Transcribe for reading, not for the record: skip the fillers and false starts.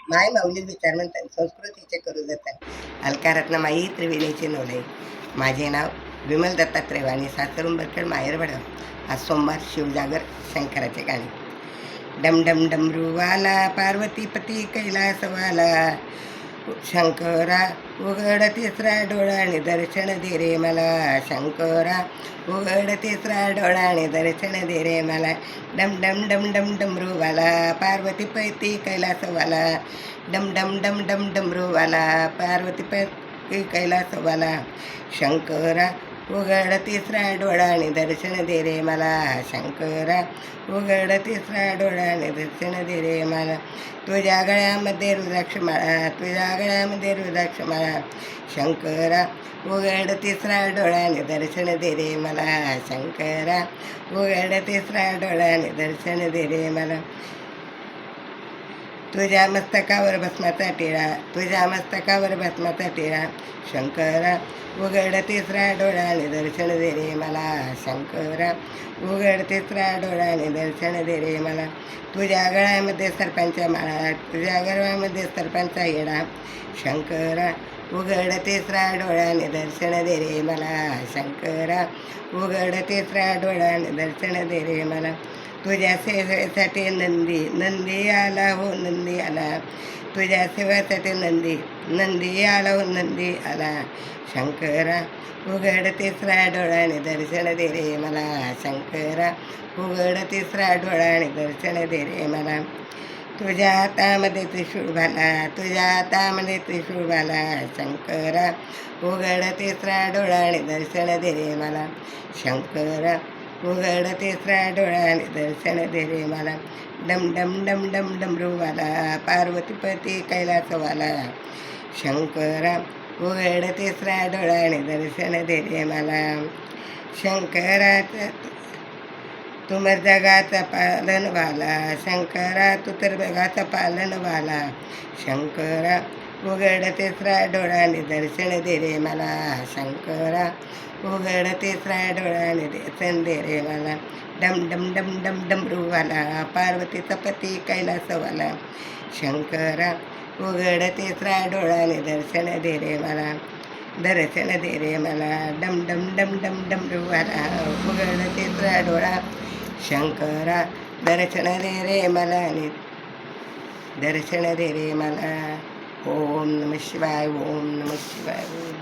माय माऊली विचार म्हणतात संस्कृतीचे करू जातात अलकारत्न माई त्रिवेणीचे नवले. माझे नाव विमल दत्तात्रय वाणी, सासर उंबरखेड, माहेर वडगाव. आज सोमवार, शिवजागर, शंकराचे गाणे. डम डम डमरूवाला पार्वतीपती कैलासवाला, शंकरा उघड तिसरा डोळाने दर्शन दे रे मला. शंकरा उघड तिसरा डोळाने दर्शन दे रे मला. डम डम डम डम डमरूवाला पार्वतीपती कैलासवाला, डम डम डम डम डमरूवाला पार्वतीपती कैलासवाला. शंकरा उघड तिसरा डोळाने दर्शन दे रे मला. शंकरा उघड तिसरा डोळाने दर्शन दे रे मला. तुझ्या गळ्यामध्ये रुद्राक्ष माळा, तुझ्या गळ्यामध्ये रुद्राक्ष माळा. शंकरा उघड तिसरा डोळ्याने दर्शन दे रे मला. शंकरा उघड तिसरा डोळ्याने दर्शन दे रे मला. तुझ्या मस्तकावर भस्माचा टिळा, तुझ्या मस्तकावर भस्माचा टिळा. शंकरा उघड तिसरा डोळ्याने दर्शन दे रे मला. शंकरा उघड तिसरा डोळ्याने दर्शन दे रे मला. तुझ्या गळ्यामध्ये सर्पांच्या माळा, तुझ्या गळ्यामध्ये सर्पांचा येडा. शंकरा उघड तिसरा डोळ्याने दर्शन दे रे मला. शंकरा उघड तिसरा डोळ्याने दर्शन दे रे मला. तुझ्या सेवेसाठी नंदी, नंदी आला हो नंदी आला. तुझ्या सेवेसाठी नंदी, नंदी आला हो नंदी आला. शंकरा उघड तिसरा डोळ्याने दर्शन दे रे मला. शंकरा उघड तिसरा डोळ्याने दर्शन दे रे मला. तुझ्या हातामध्ये त्रिशूळ भाला, तुझ्या हातामध्ये त्रिशूळ भाला. शंकरा उघड तिसरा डोळ्याने दर्शन दे रे मला. शंकरा उघड तिसरा डोळ्याने दर्शन दे रे मला. डम डम डम डम डमरूवाला पार्वतीपती कैलासवाला. शंकरा उघड तिसरा डोळ्याने दर्शन दे रे मला. शंकराचा तू मर जगाचा पालनवाला. शंकरा तू तर जगाचा पालनवाला. शंकरा उघड तिसरा डोळ्याने दर्शन दे रे मला. शंकरा उघड तिसरा डोळ्याने दर्शन दे रे मला. डम डम डम डम डमरूवाला पार्वतीचा पती कैलासवाला. शंकरा उघड तिसरा डोळ्याने दर्शन दे रे मला. दर्शन दे रे मला. डम डम डम डम डमरूवाला उघड तिसरा डोळा. शंकरा दर्शन दे रे मला, दर्शन दे रे मला. ओम नमः शिवाय, ओम नमः शिवाय, ओम.